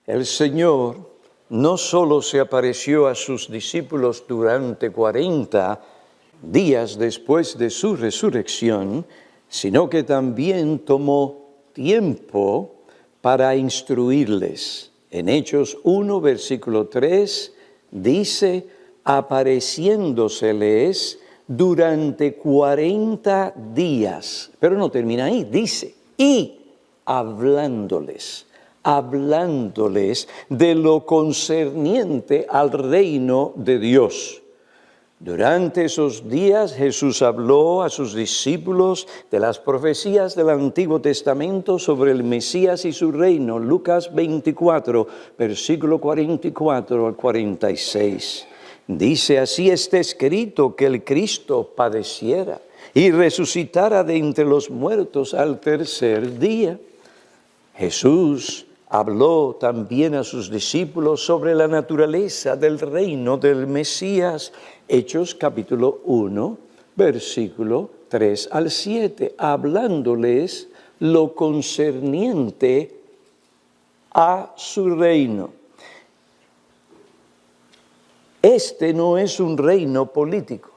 El Señor no solo se apareció a sus discípulos durante 40 días después de su resurrección, sino que también tomó tiempo para instruirles. En Hechos 1, versículo 3, dice, apareciéndoseles durante 40 días. Pero no termina ahí, dice, y hablándoles de lo concerniente al reino de Dios. Durante esos días Jesús habló a sus discípulos de las profecías del Antiguo Testamento sobre el Mesías y su reino. Lucas 24, versículo 44 al 46. Dice, así está escrito que el Cristo padeciera y resucitara de entre los muertos al tercer día. Jesús habló también a sus discípulos sobre la naturaleza del reino del Mesías. Hechos capítulo 1, versículo 3 al 7, hablándoles lo concerniente a su reino. Este no es un reino político,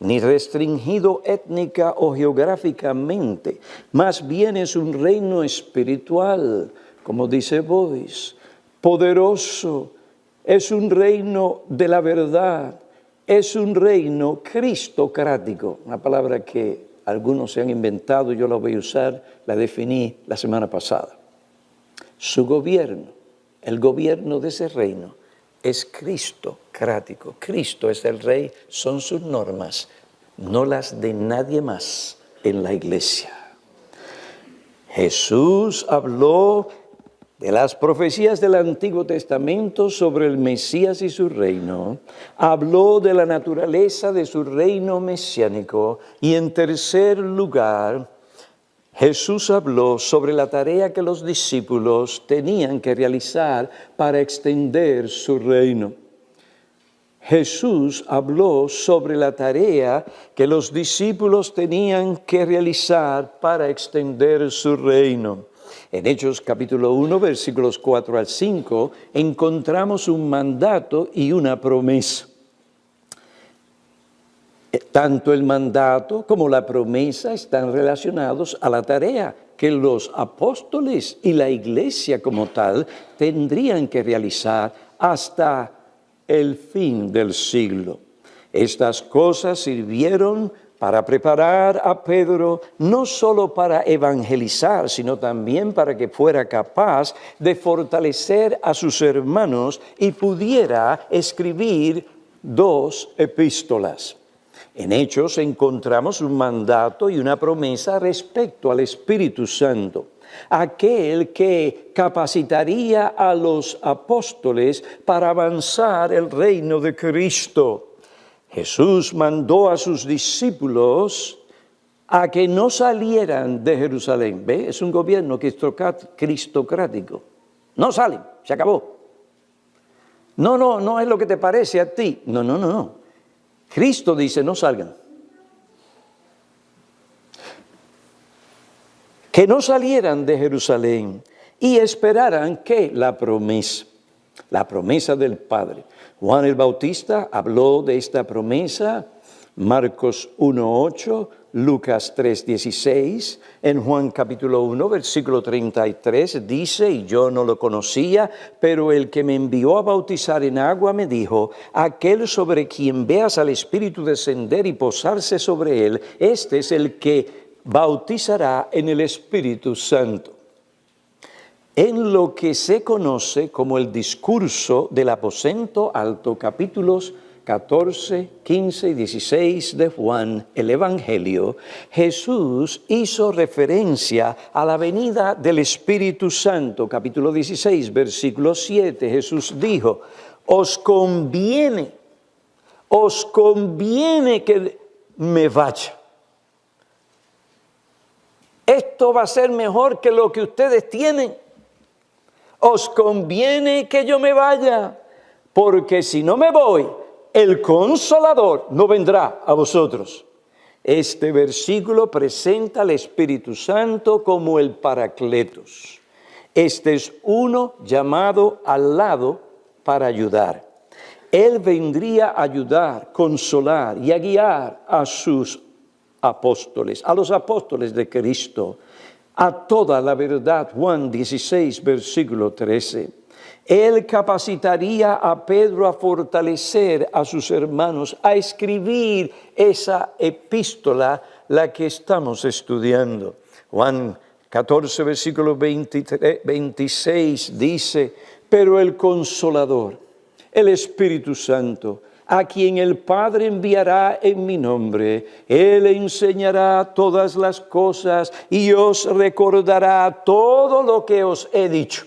ni restringido étnica o geográficamente, más bien es un reino espiritual, como dice Boyce, poderoso, es un reino de la verdad, es un reino cristocrático, una palabra que algunos se han inventado, yo la voy a usar, la definí la semana pasada. Su gobierno, el gobierno de ese reino, es cristocrático. Cristo es el rey, son sus normas, no las de nadie más en la iglesia. Jesús habló de las profecías del Antiguo Testamento sobre el Mesías y su reino, habló de la naturaleza de su reino mesiánico y en tercer lugar, Jesús habló sobre la tarea que los discípulos tenían que realizar para extender su reino. Jesús habló sobre la tarea que los discípulos tenían que realizar para extender su reino. En Hechos capítulo 1, versículos 4 al 5, encontramos un mandato y una promesa. Tanto el mandato como la promesa están relacionados a la tarea que los apóstoles y la iglesia como tal tendrían que realizar hasta el fin del siglo. Estas cosas sirvieron para preparar a Pedro no solo para evangelizar, sino también para que fuera capaz de fortalecer a sus hermanos y pudiera escribir 2 epístolas. En Hechos encontramos un mandato y una promesa respecto al Espíritu Santo, aquel que capacitaría a los apóstoles para avanzar el reino de Cristo. Jesús mandó a sus discípulos a que no salieran de Jerusalén. ¿Ve? Es un gobierno cristocrático. No salen, se acabó. No es lo que te parece a ti. No. Cristo dice, no salgan. Que no salieran de Jerusalén y esperaran que la promesa del Padre. Juan el Bautista habló de esta promesa, Marcos 1:8, Lucas 3:16, en Juan capítulo 1, versículo 33, dice, y yo no lo conocía, pero el que me envió a bautizar en agua me dijo, aquel sobre quien veas al Espíritu descender y posarse sobre él, este es el que bautizará en el Espíritu Santo. En lo que se conoce como el discurso del aposento alto, capítulos 14, 15 y 16 de Juan, el Evangelio, Jesús hizo referencia a la venida del Espíritu Santo. Capítulo 16, versículo 7, Jesús dijo, os conviene que me vaya. Esto va a ser mejor que lo que ustedes tienen. Os conviene que yo me vaya, porque si no me voy, el Consolador no vendrá a vosotros. Este versículo presenta al Espíritu Santo como el Paracletos. Este es uno llamado al lado para ayudar. Él vendría a ayudar, consolar y a guiar a sus apóstoles, a los apóstoles de Cristo, a toda la verdad. Juan 16, versículo 13. Él capacitaría a Pedro a fortalecer a sus hermanos, a escribir esa epístola, la que estamos estudiando. Juan 14, versículo 26 dice, pero el Consolador, el Espíritu Santo, a quien el Padre enviará en mi nombre, Él enseñará todas las cosas y os recordará todo lo que os he dicho.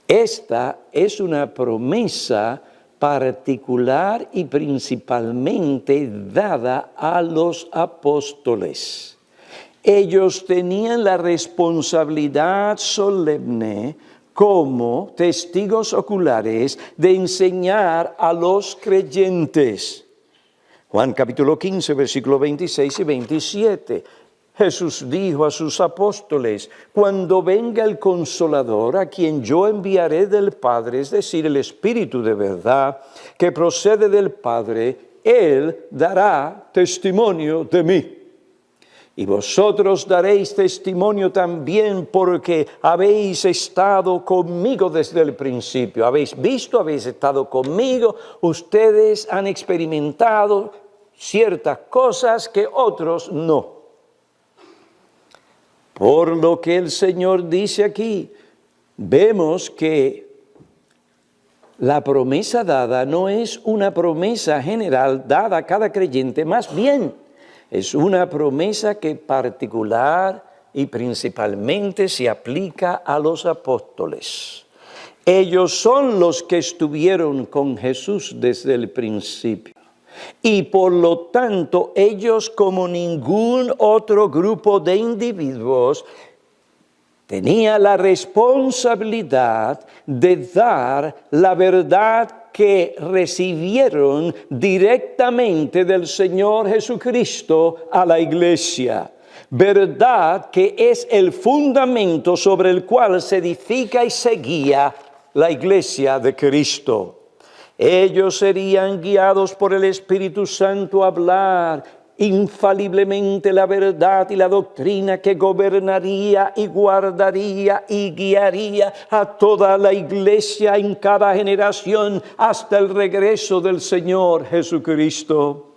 Esta es una promesa particular y principalmente dada a los apóstoles. Ellos tenían la responsabilidad solemne como testigos oculares de enseñar a los creyentes. Juan capítulo 15, versículos 26 y 27. Jesús dijo a sus apóstoles, cuando venga el Consolador, a quien yo enviaré del Padre, es decir, el Espíritu de verdad, que procede del Padre, Él dará testimonio de mí. Y vosotros daréis testimonio también porque habéis estado conmigo desde el principio. Habéis visto, habéis estado conmigo, ustedes han experimentado ciertas cosas que otros no. Por lo que el Señor dice aquí, vemos que la promesa dada no es una promesa general dada a cada creyente, más bien es una promesa que particular y principalmente se aplica a los apóstoles. Ellos son los que estuvieron con Jesús desde el principio. Y por lo tanto, ellos como ningún otro grupo de individuos tenían la responsabilidad de dar la verdad que recibieron directamente del Señor Jesucristo a la iglesia. Verdad que es el fundamento sobre el cual se edifica y se guía la iglesia de Cristo. Ellos serían guiados por el Espíritu Santo a hablar infaliblemente la verdad y la doctrina que gobernaría y guardaría y guiaría a toda la iglesia en cada generación hasta el regreso del Señor Jesucristo.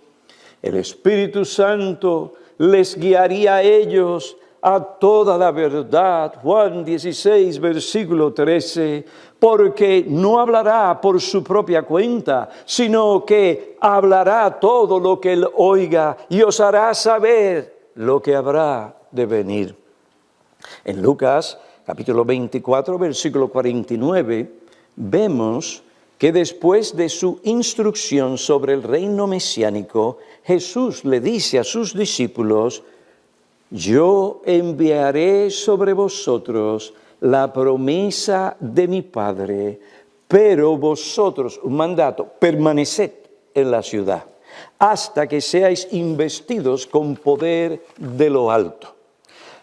El Espíritu Santo les guiaría a ellos a toda la verdad. Juan 16, versículo 13, porque no hablará por su propia cuenta, sino que hablará todo lo que él oiga y os hará saber lo que habrá de venir. En Lucas, capítulo 24, versículo 49, vemos que después de su instrucción sobre el reino mesiánico, Jesús le dice a sus discípulos, yo enviaré sobre vosotros la promesa de mi Padre, pero vosotros, un mandato, permaneced en la ciudad hasta que seáis investidos con poder de lo alto.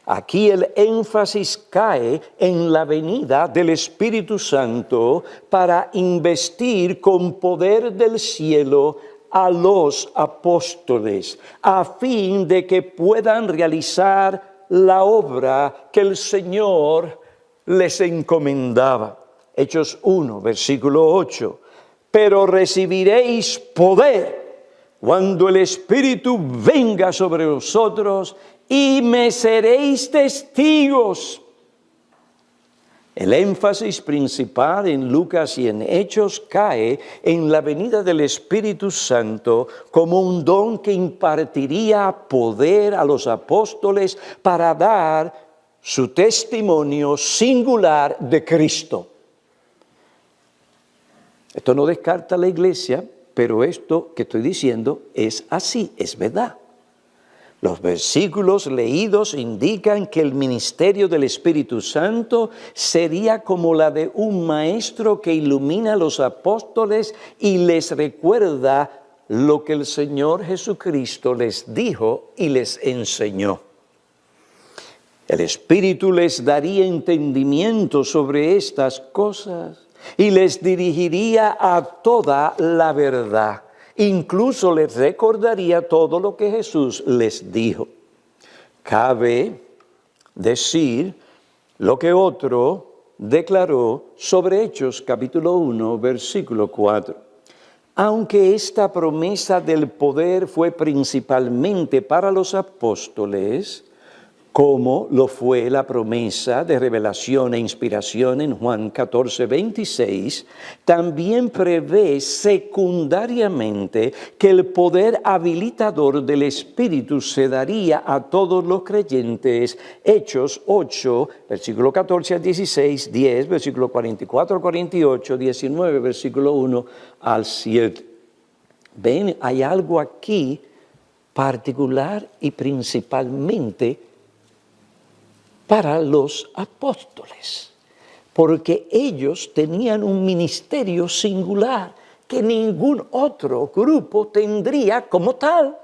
Aquí el énfasis cae en la venida del Espíritu Santo para investir con poder del cielo a los apóstoles, a fin de que puedan realizar la obra que el Señor les encomendaba. Hechos 1, versículo 8. Pero recibiréis poder cuando el Espíritu venga sobre vosotros y me seréis testigos. El énfasis principal en Lucas y en Hechos cae en la venida del Espíritu Santo como un don que impartiría poder a los apóstoles para dar su testimonio singular de Cristo. Esto no descarta a la iglesia, pero esto que estoy diciendo es así, es verdad. Los versículos leídos indican que el ministerio del Espíritu Santo sería como la de un maestro que ilumina a los apóstoles y les recuerda lo que el Señor Jesucristo les dijo y les enseñó. El Espíritu les daría entendimiento sobre estas cosas y les dirigiría a toda la verdad. Incluso les recordaría todo lo que Jesús les dijo. Cabe decir lo que otro declaró sobre Hechos capítulo 1, versículo 4. Aunque esta promesa del poder fue principalmente para los apóstoles, como lo fue la promesa de revelación e inspiración en Juan 14, 26, también prevé secundariamente que el poder habilitador del Espíritu se daría a todos los creyentes. Hechos 8, versículo 14 al 16, 10, versículo 44 al 48, 19, versículo 1 al 7. Ven, hay algo aquí particular y principalmente para los apóstoles, porque ellos tenían un ministerio singular que ningún otro grupo tendría como tal.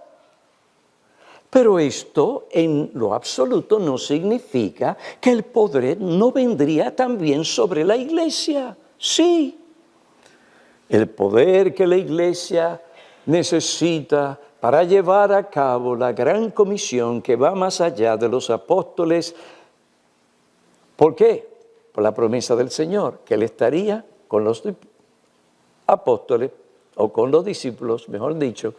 Pero esto en lo absoluto no significa que el poder no vendría también sobre la iglesia. Sí, el poder que la iglesia necesita para llevar a cabo la gran comisión que va más allá de los apóstoles. ¿Por qué? Por la promesa del Señor, que Él estaría con los apóstoles, o con los discípulos, mejor dicho,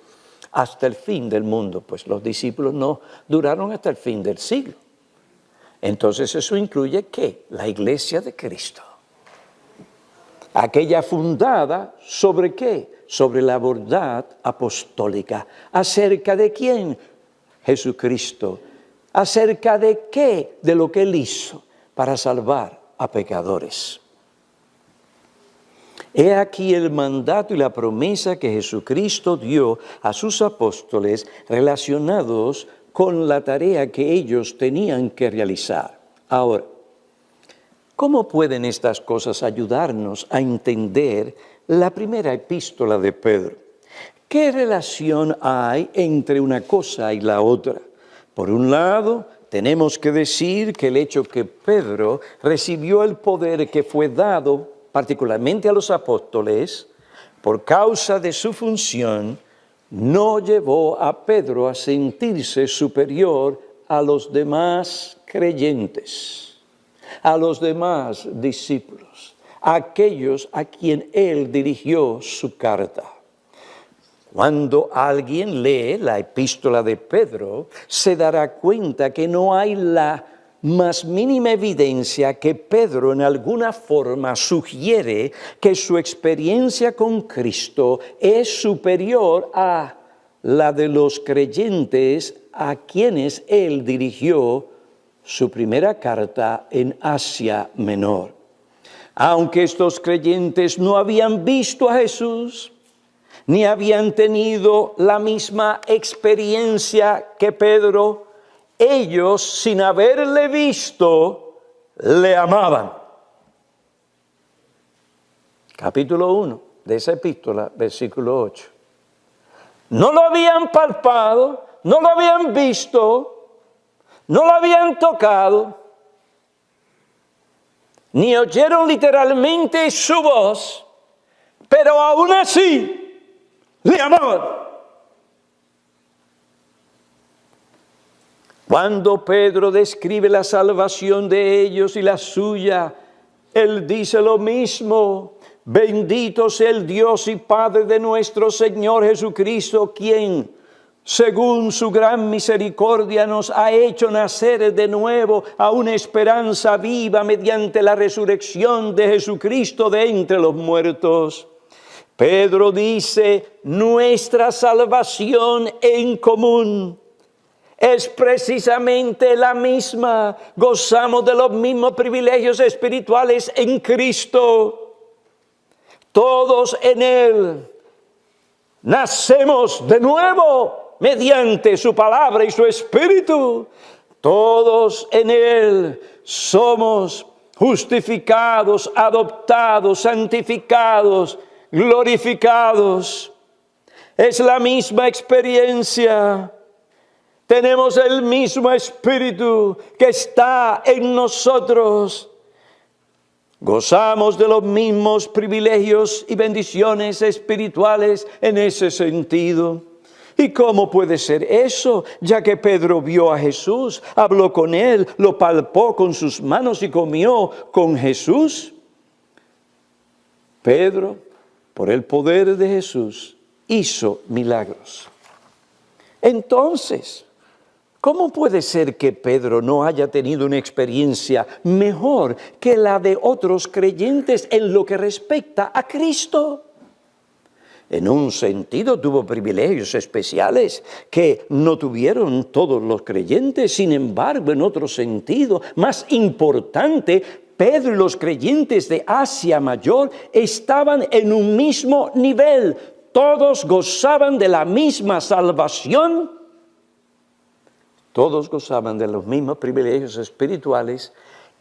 hasta el fin del mundo. Pues los discípulos no duraron hasta el fin del siglo. Entonces eso incluye ¿qué? La iglesia de Cristo. Aquella fundada ¿sobre qué? Sobre la verdad apostólica. ¿Acerca de quién? Jesucristo. ¿Acerca de qué? De lo que Él hizo para salvar a pecadores. He aquí el mandato y la promesa que Jesucristo dio a sus apóstoles relacionados con la tarea que ellos tenían que realizar. Ahora, ¿cómo pueden estas cosas ayudarnos a entender la primera epístola de Pedro? ¿Qué relación hay entre una cosa y la otra? Por un lado, tenemos que decir que el hecho que Pedro recibió el poder que fue dado particularmente a los apóstoles por causa de su función, no llevó a Pedro a sentirse superior a los demás creyentes, a los demás discípulos, a aquellos a quien él dirigió su carta. Cuando alguien lee la epístola de Pedro, se dará cuenta que no hay la más mínima evidencia que Pedro en alguna forma sugiere que su experiencia con Cristo es superior a la de los creyentes a quienes él dirigió su primera carta en Asia Menor. Aunque estos creyentes no habían visto a Jesús, ni habían tenido la misma experiencia que Pedro, ellos, sin haberle visto, le amaban. Capítulo 1 de esa epístola, versículo 8. No lo habían palpado, no lo habían visto, no lo habían tocado, ni oyeron literalmente su voz, pero aún así le amaban. Cuando Pedro describe la salvación de ellos y la suya, él dice lo mismo: bendito sea el Dios y Padre de nuestro Señor Jesucristo, quien, según su gran misericordia, nos ha hecho nacer de nuevo a una esperanza viva mediante la resurrección de Jesucristo de entre los muertos. Pedro dice: nuestra salvación en común es precisamente la misma. Gozamos de los mismos privilegios espirituales en Cristo. Todos en Él nacemos de nuevo mediante su palabra y su Espíritu. Todos en Él somos justificados, adoptados, santificados, glorificados. Es la misma experiencia. Tenemos el mismo Espíritu que está en nosotros. Gozamos de los mismos privilegios y bendiciones espirituales en ese sentido. ¿Y cómo puede ser eso? Ya que Pedro vio a Jesús, habló con él, lo palpó con sus manos y comió con Jesús. Pedro, por el poder de Jesús, hizo milagros. Entonces, ¿cómo puede ser que Pedro no haya tenido una experiencia mejor que la de otros creyentes en lo que respecta a Cristo? En un sentido tuvo privilegios especiales que no tuvieron todos los creyentes. Sin embargo, en otro sentido, más importante, Pedro y los creyentes de Asia Mayor estaban en un mismo nivel. Todos gozaban de la misma salvación. Todos gozaban de los mismos privilegios espirituales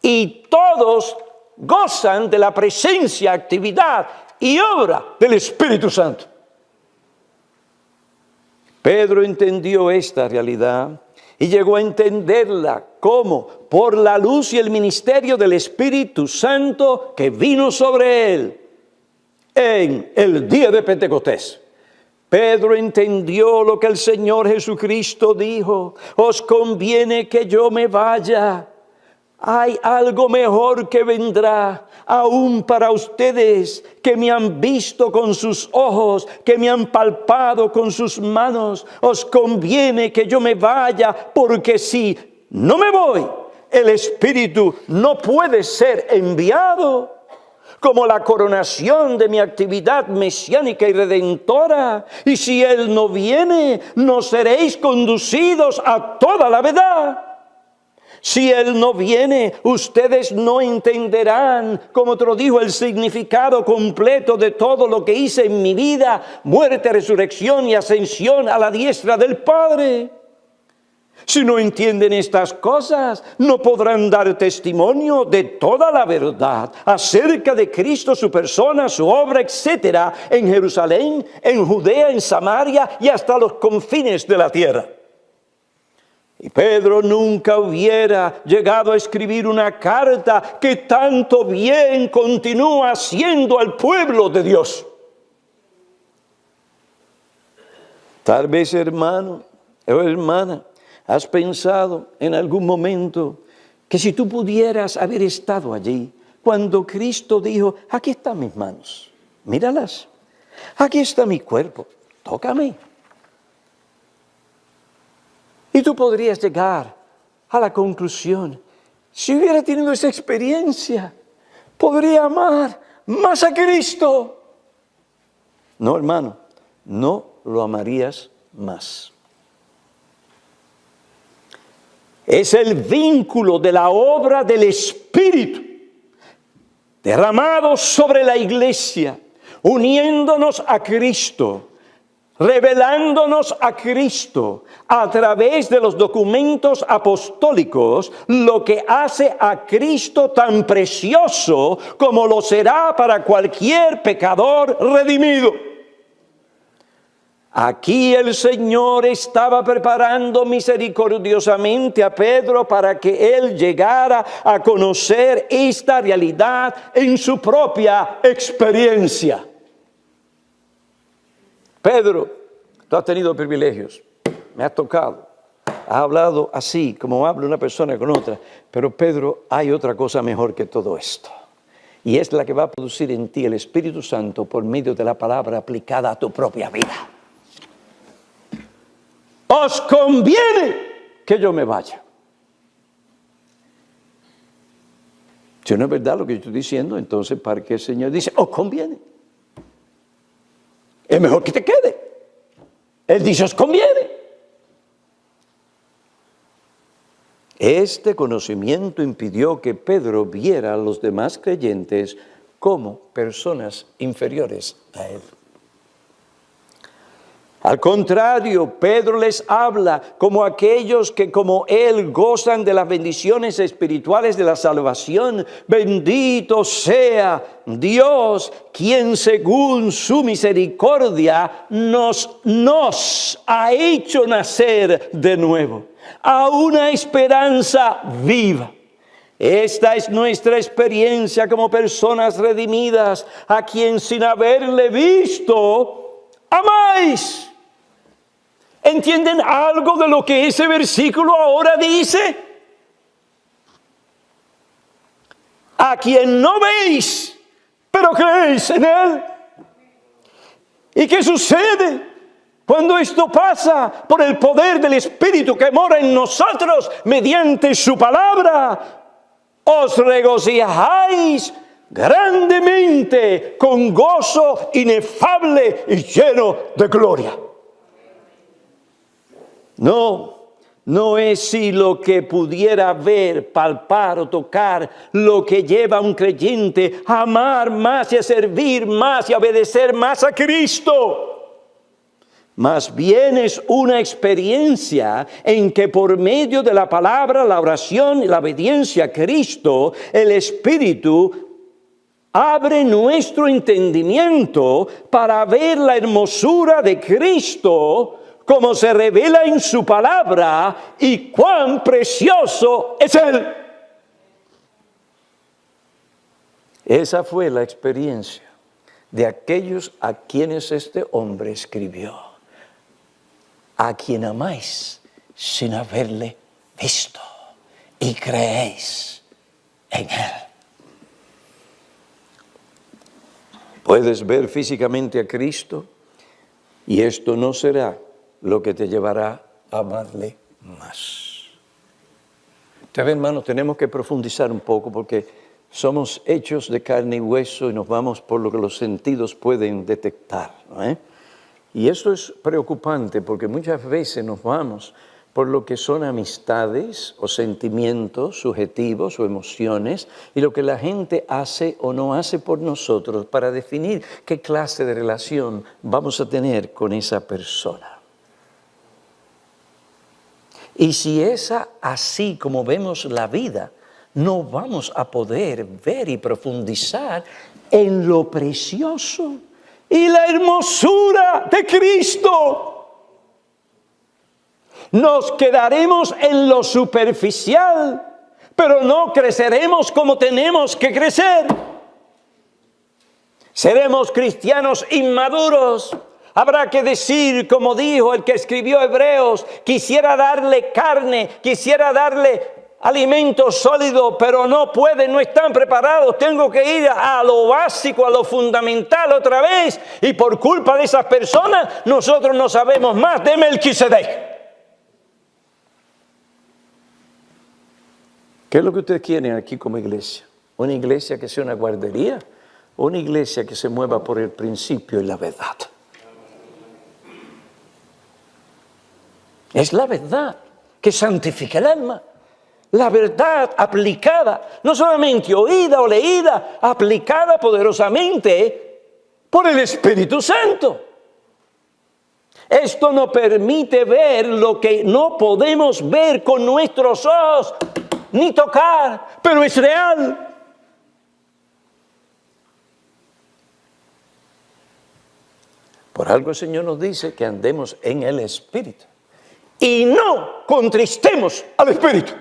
y todos gozan de la presencia, actividad y obra del Espíritu Santo. Pedro entendió esta realidad y llegó a entenderla como por la luz y el ministerio del Espíritu Santo que vino sobre él en el día de Pentecostés. Pedro entendió lo que el Señor Jesucristo dijo: os conviene que yo me vaya. Hay algo mejor que vendrá, aún para ustedes que me han visto con sus ojos, que me han palpado con sus manos. Os conviene que yo me vaya, porque si no me voy, el Espíritu no puede ser enviado. Como la coronación de mi actividad mesiánica y redentora. Y si Él no viene, no seréis conducidos a toda la verdad. Si Él no viene, ustedes no entenderán, como otro dijo, el significado completo de todo lo que hice en mi vida, muerte, resurrección y ascensión a la diestra del Padre. Si no entienden estas cosas, no podrán dar testimonio de toda la verdad acerca de Cristo, su persona, su obra, etcétera, en Jerusalén, en Judea, en Samaria y hasta los confines de la tierra. Y Pedro nunca hubiera llegado a escribir una carta que tanto bien continúa haciendo al pueblo de Dios. Tal vez, hermano o hermana, ¿has pensado en algún momento que si tú pudieras haber estado allí cuando Cristo dijo: aquí están mis manos, míralas, aquí está mi cuerpo, tócame? Y tú podrías llegar a la conclusión: si hubiera tenido esa experiencia, podría amar más a Cristo. No, hermano, no lo amarías más. Es el vínculo de la obra del Espíritu derramado sobre la iglesia, uniéndonos a Cristo, revelándonos a Cristo a través de los documentos apostólicos, lo que hace a Cristo tan precioso como lo será para cualquier pecador redimido. Aquí el Señor estaba preparando misericordiosamente a Pedro para que él llegara a conocer esta realidad en su propia experiencia. Pedro, tú has tenido privilegios, me has tocado, has hablado así como habla una persona con otra, pero Pedro, hay otra cosa mejor que todo esto, y es la que va a producir en ti el Espíritu Santo por medio de la palabra aplicada a tu propia vida. Os conviene que yo me vaya. Si no es verdad lo que yo estoy diciendo, entonces ¿para qué el Señor dice os conviene? Es mejor que te quede. Él dice os conviene. Este conocimiento impidió que Pedro viera a los demás creyentes como personas inferiores a él. Al contrario, Pedro les habla como aquellos que como Él gozan de las bendiciones espirituales de la salvación. Bendito sea Dios, quien según su misericordia nos ha hecho nacer de nuevo a una esperanza viva. Esta es nuestra experiencia como personas redimidas, a quien sin haberle visto, amáis. ¿Entienden algo de lo que ese versículo ahora dice? A quien no veis, pero creéis en Él. ¿Y qué sucede cuando esto pasa? Por el poder del Espíritu que mora en nosotros mediante su palabra, os regocijáis grandemente con gozo inefable y lleno de gloria. No es si lo que pudiera ver, palpar o tocar lo que lleva a un creyente a amar más y a servir más y a obedecer más a Cristo. Más bien es una experiencia en que por medio de la palabra, la oración y la obediencia a Cristo, el Espíritu abre nuestro entendimiento para ver la hermosura de Cristo como se revela en su palabra y cuán precioso es Él. Esa fue la experiencia de aquellos a quienes este hombre escribió. A quien amáis sin haberle visto y creéis en Él. Puedes ver físicamente a Cristo y esto no será lo que te llevará a amarle más. Entonces, hermanos, tenemos que profundizar un poco porque somos hechos de carne y hueso y nos vamos por lo que los sentidos pueden detectar, ¿no? Y eso es preocupante porque muchas veces nos vamos por lo que son amistades o sentimientos subjetivos o emociones y lo que la gente hace o no hace por nosotros para definir qué clase de relación vamos a tener con esa persona. Y si es así como vemos la vida, no vamos a poder ver y profundizar en lo precioso y la hermosura de Cristo. Nos quedaremos en lo superficial, pero no creceremos como tenemos que crecer. Seremos cristianos inmaduros. Habrá que decir, como dijo el que escribió Hebreos, quisiera darle carne, quisiera darle alimento sólido, pero no pueden, no están preparados. Tengo que ir a lo básico, a lo fundamental otra vez. Y por culpa de esas personas, nosotros no sabemos más de Melquisedec. ¿Qué es lo que ustedes quieren aquí como iglesia? ¿Una iglesia que sea una guardería? ¿O una iglesia que se mueva por el principio y la verdad? Es la verdad que santifica el alma. La verdad aplicada, no solamente oída o leída, aplicada poderosamente por el Espíritu Santo. Esto nos permite ver lo que no podemos ver con nuestros ojos, ni tocar, pero es real. Por algo el Señor nos dice que andemos en el Espíritu. Y no contristemos al Espíritu.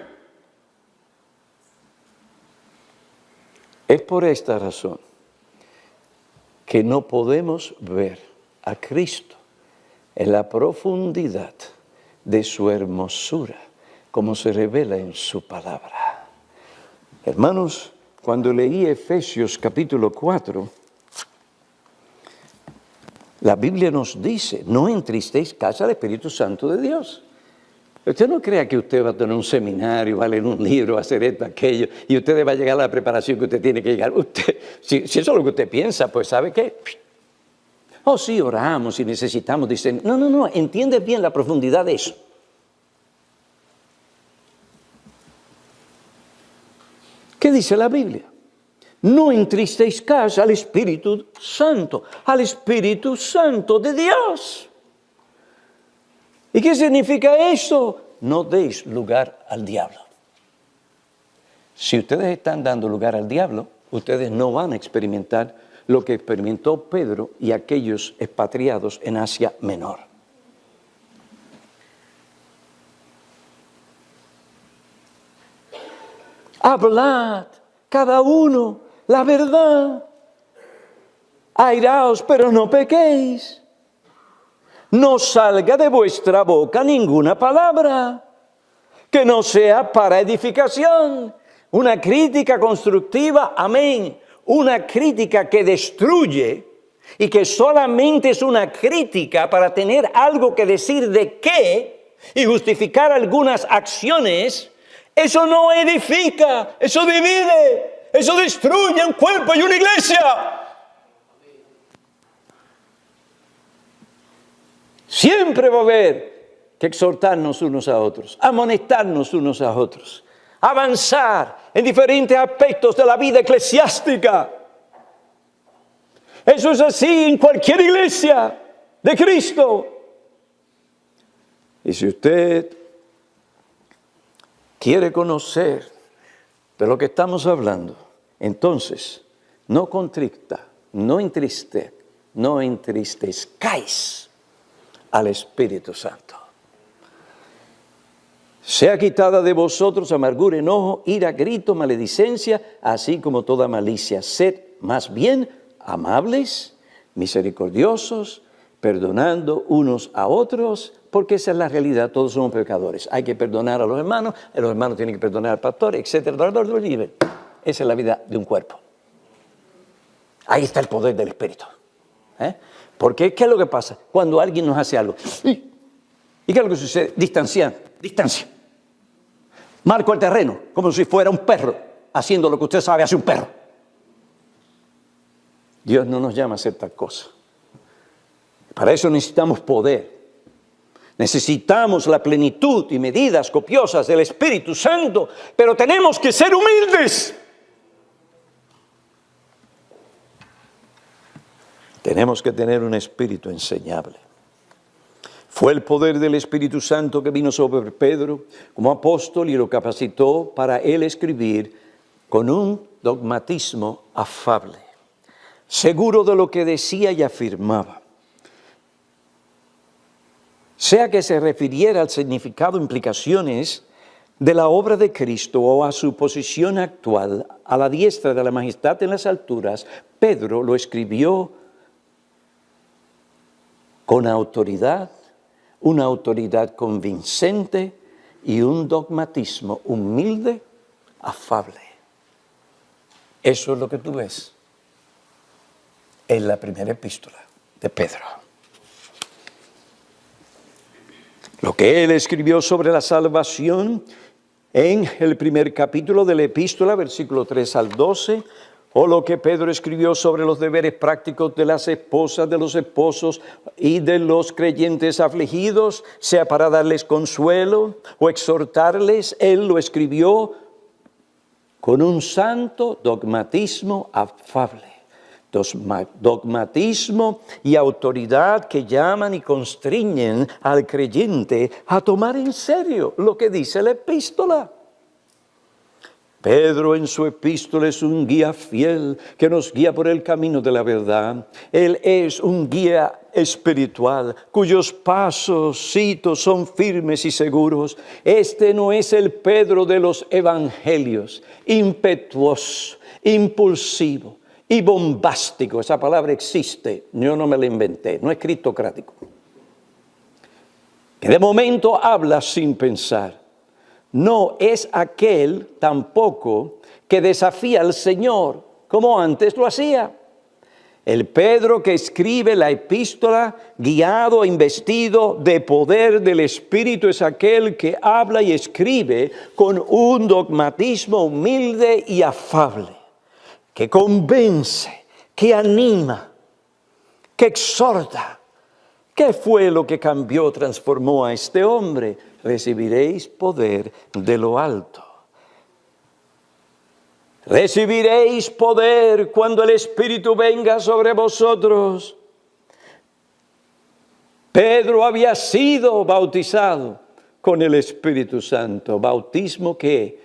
Es por esta razón que no podemos ver a Cristo en la profundidad de su hermosura, como se revela en su palabra. Hermanos, cuando leí Efesios capítulo 4, la Biblia nos dice, no entristezcáis al Espíritu Santo de Dios. Usted no crea que usted va a tener un seminario, va a leer un libro, va a hacer esto, aquello, y usted va a llegar a la preparación que usted tiene que llegar. Usted, si eso es lo que usted piensa, pues ¿sabe qué? Oh, sí, oramos y necesitamos, dicen. No, entiende bien la profundidad de eso. ¿Qué dice la Biblia? No entristezcáis al Espíritu Santo de Dios. ¿Y qué significa eso? No deis lugar al diablo. Si ustedes están dando lugar al diablo, ustedes no van a experimentar lo que experimentó Pedro y aquellos expatriados en Asia Menor. Hablad cada uno la verdad. Airaos, pero no pequéis. No salga de vuestra boca ninguna palabra que no sea para edificación. Una crítica constructiva, amén. Una crítica que destruye y que solamente es una crítica para tener algo que decir de qué y justificar algunas acciones, eso no edifica, eso divide, eso destruye un cuerpo y una iglesia. Siempre va a haber que exhortarnos unos a otros, amonestarnos unos a otros, avanzar en diferentes aspectos de la vida eclesiástica. Eso es así en cualquier iglesia de Cristo. Y si usted quiere conocer de lo que estamos hablando, entonces no contrista, no entristezcáis al Espíritu Santo. Sea quitada de vosotros amargura, enojo, ira, grito, maledicencia, así como toda malicia. Sed más bien amables, misericordiosos, perdonando unos a otros, porque esa es la realidad, todos somos pecadores. Hay que perdonar a los hermanos tienen que perdonar al pastor, etc. Esa es la vida de un cuerpo. Ahí está el poder del Espíritu. Porque, ¿qué es lo que pasa? Cuando alguien nos hace algo, ¿y qué es lo que sucede? Distancia. Marco el terreno, como si fuera un perro, haciendo lo que usted sabe hace un perro. Dios no nos llama a hacer tal cosa. Para eso necesitamos poder. Necesitamos la plenitud y medidas copiosas del Espíritu Santo, pero tenemos que ser humildes. Tenemos que tener un espíritu enseñable. Fue el poder del Espíritu Santo que vino sobre Pedro como apóstol y lo capacitó para él escribir con un dogmatismo afable, seguro de lo que decía y afirmaba. Sea que se refiriera al significado e implicaciones de la obra de Cristo o a su posición actual a la diestra de la majestad en las alturas, Pedro lo escribió con autoridad, una autoridad convincente y un dogmatismo humilde, afable. Eso es lo que tú ves en la primera epístola de Pedro. Lo que él escribió sobre la salvación en el primer capítulo de la epístola, versículo 3 al 12, o lo que Pedro escribió sobre los deberes prácticos de las esposas, de los esposos y de los creyentes afligidos, sea para darles consuelo o exhortarles, él lo escribió con un santo dogmatismo afable. Dogmatismo y autoridad que llaman y constriñen al creyente a tomar en serio lo que dice la epístola. Pedro en su epístola es un guía fiel que nos guía por el camino de la verdad. Él es un guía espiritual cuyos pasos, cito, son firmes y seguros. Este no es el Pedro de los evangelios, impetuoso, impulsivo y bombástico. Esa palabra existe, yo no me la inventé, no es criptocrático. Que de momento habla sin pensar. No es aquel tampoco que desafía al Señor como antes lo hacía. El Pedro que escribe la epístola, guiado e investido de poder del Espíritu, es aquel que habla y escribe con un dogmatismo humilde y afable, que convence, que anima, que exhorta. ¿Qué fue lo que cambió, transformó a este hombre? Recibiréis poder de lo alto. Recibiréis poder cuando el Espíritu venga sobre vosotros. Pedro había sido bautizado con el Espíritu Santo, bautismo que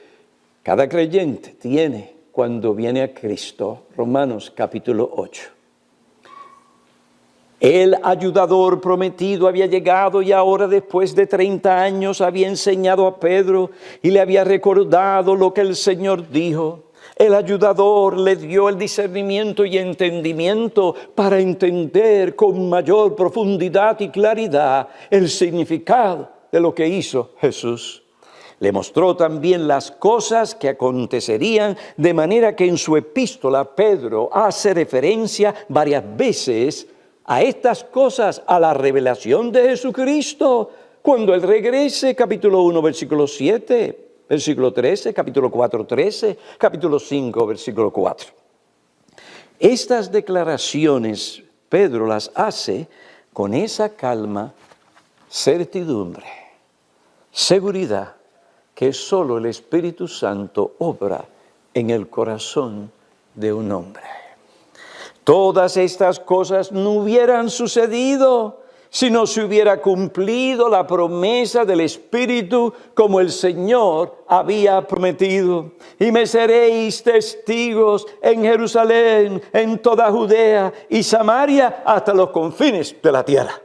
cada creyente tiene cuando viene a Cristo. Romanos capítulo 8. El ayudador prometido había llegado y ahora, después de 30 años, había enseñado a Pedro y le había recordado lo que el Señor dijo. El ayudador le dio el discernimiento y entendimiento para entender con mayor profundidad y claridad el significado de lo que hizo Jesús. Le mostró también las cosas que acontecerían, de manera que en su epístola Pedro hace referencia varias veces a estas cosas, a la revelación de Jesucristo, cuando Él regrese, capítulo 1, versículo 7, versículo 13, capítulo 4, 13, capítulo 5, versículo 4. Estas declaraciones Pedro las hace con esa calma, certidumbre, seguridad, que solo el Espíritu Santo obra en el corazón de un hombre. Todas estas cosas no hubieran sucedido si no se hubiera cumplido la promesa del Espíritu como el Señor había prometido. Y me seréis testigos en Jerusalén, en toda Judea y Samaria, hasta los confines de la tierra.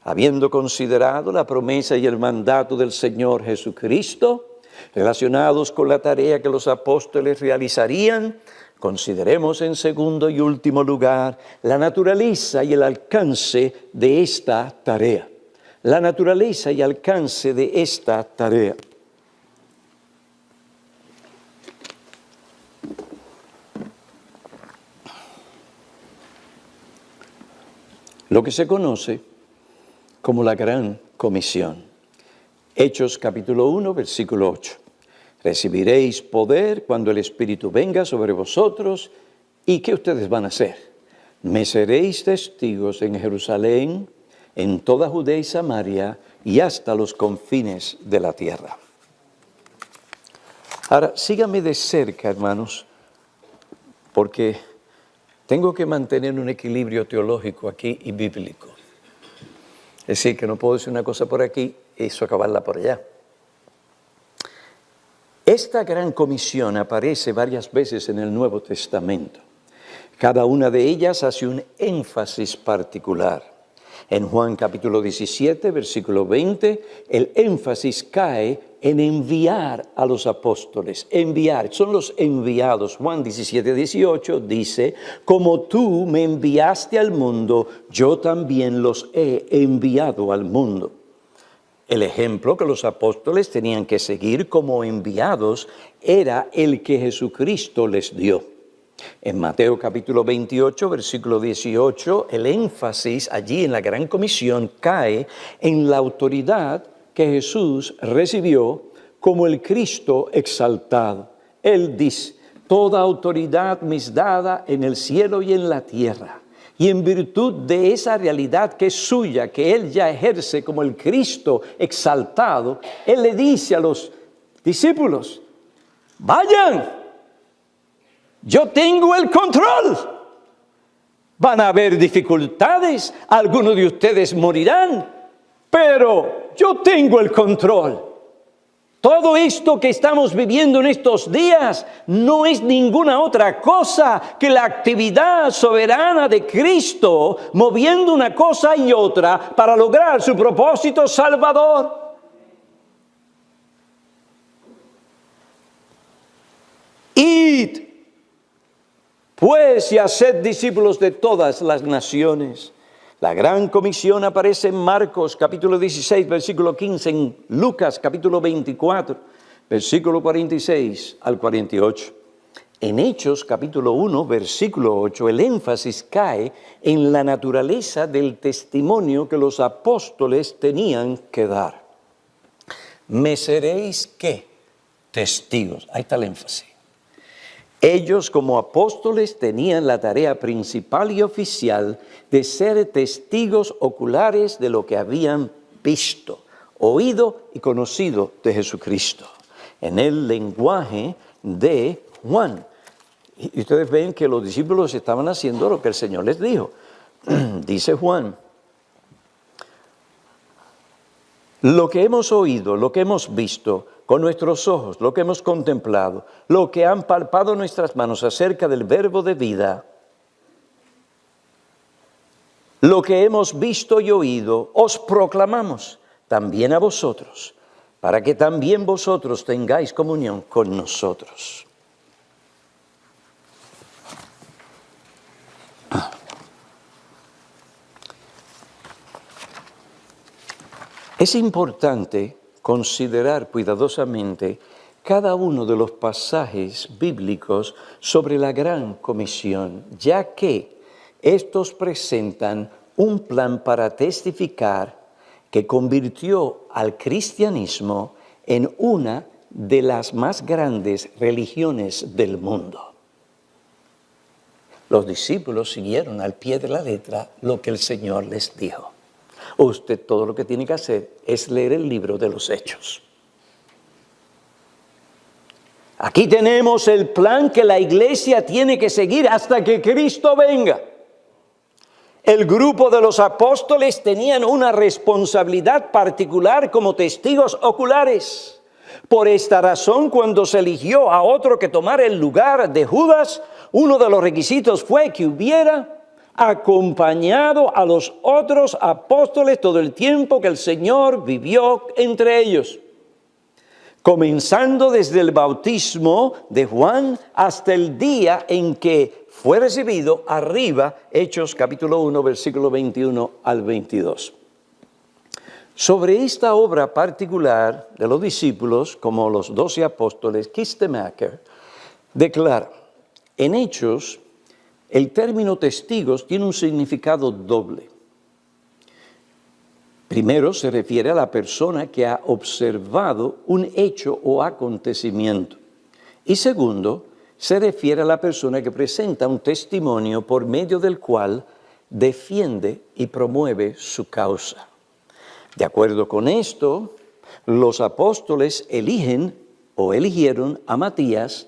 Habiendo considerado la promesa y el mandato del Señor Jesucristo, relacionados con la tarea que los apóstoles realizarían, consideremos en segundo y último lugar la naturaleza y el alcance de esta tarea. La naturaleza y alcance de esta tarea. Lo que se conoce como la Gran Comisión. Hechos capítulo 1, versículo 8. Recibiréis poder cuando el Espíritu venga sobre vosotros. ¿Y qué ustedes van a hacer? Me seréis testigos en Jerusalén, en toda Judea y Samaria y hasta los confines de la tierra. Ahora, síganme de cerca, hermanos, porque tengo que mantener un equilibrio teológico aquí y bíblico. Es decir, que no puedo decir una cosa por aquí y eso acabarla por allá. Esta gran comisión aparece varias veces en el Nuevo Testamento. Cada una de ellas hace un énfasis particular. En Juan capítulo 17, versículo 20, el énfasis cae en enviar a los apóstoles. Enviar, son los enviados. Juan 17, 18 dice, como tú me enviaste al mundo, yo también los he enviado al mundo. El ejemplo que los apóstoles tenían que seguir como enviados era el que Jesucristo les dio. En Mateo capítulo 28, versículo 18, el énfasis allí en la Gran Comisión cae en la autoridad que Jesús recibió como el Cristo exaltado. Él dice, toda autoridad me es dada en el cielo y en la tierra. Y en virtud de esa realidad que es suya, que Él ya ejerce como el Cristo exaltado, Él le dice a los discípulos, vayan, yo tengo el control. Van a haber dificultades, algunos de ustedes morirán, pero yo tengo el control. Todo esto que estamos viviendo en estos días no es ninguna otra cosa que la actividad soberana de Cristo moviendo una cosa y otra para lograr su propósito salvador. Id, pues, y haced discípulos de todas las naciones. La gran comisión aparece en Marcos capítulo 16, versículo 15, en Lucas capítulo 24, versículo 46 al 48. En Hechos capítulo 1, versículo 8, el énfasis cae en la naturaleza del testimonio que los apóstoles tenían que dar. ¿Me seréis qué? Testigos. Ahí está el énfasis. Ellos como apóstoles tenían la tarea principal y oficial de ser testigos oculares de lo que habían visto, oído y conocido de Jesucristo, en el lenguaje de Juan. Y ustedes ven que los discípulos estaban haciendo lo que el Señor les dijo. Dice Juan, Lo que hemos oído, lo que hemos visto con nuestros ojos, lo que hemos contemplado, lo que han palpado nuestras manos acerca del verbo de vida, lo que hemos visto y oído, os proclamamos también a vosotros, para que también vosotros tengáis comunión con nosotros. Es importante considerar cuidadosamente cada uno de los pasajes bíblicos sobre la gran comisión, ya que estos presentan un plan para testificar que convirtió al cristianismo en una de las más grandes religiones del mundo. Los discípulos siguieron al pie de la letra lo que el Señor les dijo. Usted todo lo que tiene que hacer es leer el libro de los Hechos. Aquí tenemos el plan que la iglesia tiene que seguir hasta que Cristo venga. El grupo de los apóstoles tenían una responsabilidad particular como testigos oculares. Por esta razón, cuando se eligió a otro que tomara el lugar de Judas, uno de los requisitos fue que hubiera acompañado a los otros apóstoles todo el tiempo que el Señor vivió entre ellos, comenzando desde el bautismo de Juan hasta el día en que fue recibido arriba, Hechos capítulo 1, versículo 21 al 22. Sobre esta obra particular de los discípulos, como los 12 apóstoles, Kistemaker declara, en Hechos, el término testigos tiene un significado doble. Primero, se refiere a la persona que ha observado un hecho o acontecimiento. Y segundo, se refiere a la persona que presenta un testimonio por medio del cual defiende y promueve su causa. De acuerdo con esto, los apóstoles eligieron a Matías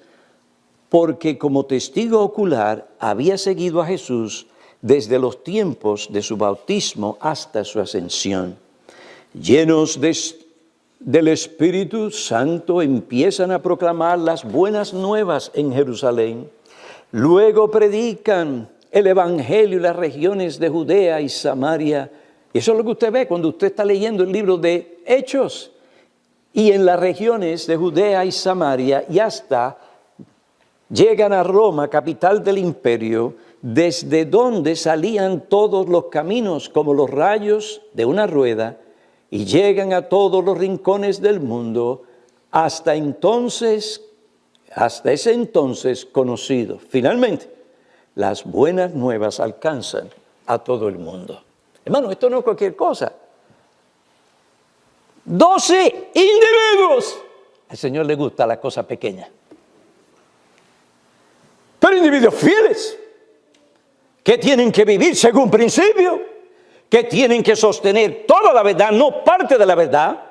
porque como testigo ocular había seguido a Jesús desde los tiempos de su bautismo hasta su ascensión. Llenos del Espíritu Santo, empiezan a proclamar las buenas nuevas en Jerusalén. Luego predican el Evangelio en las regiones de Judea y Samaria. Y eso es lo que usted ve cuando usted está leyendo el libro de Hechos. Y en las regiones de Judea y Samaria y hasta llegan a Roma, capital del imperio, desde donde salían todos los caminos como los rayos de una rueda y llegan a todos los rincones del mundo hasta ese entonces conocido. Finalmente, las buenas nuevas alcanzan a todo el mundo. Hermano, esto no es cualquier cosa. 12 individuos. Al Señor le gusta la cosa pequeña. Pero individuos fieles, que tienen que vivir según principio, que tienen que sostener toda la verdad, no parte de la verdad,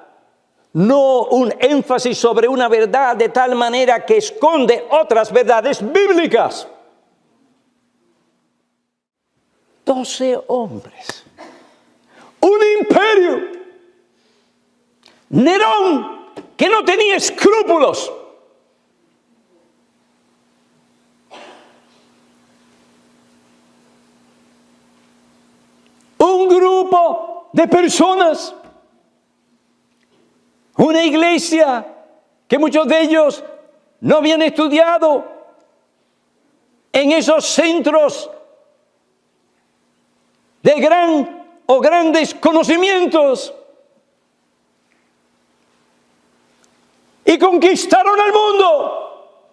no un énfasis sobre una verdad de tal manera que esconde otras verdades bíblicas. 12 hombres, un imperio, Nerón, que no tenía escrúpulos. Un grupo de personas, una iglesia que muchos de ellos no habían estudiado en esos centros de grandes conocimientos y conquistaron al mundo.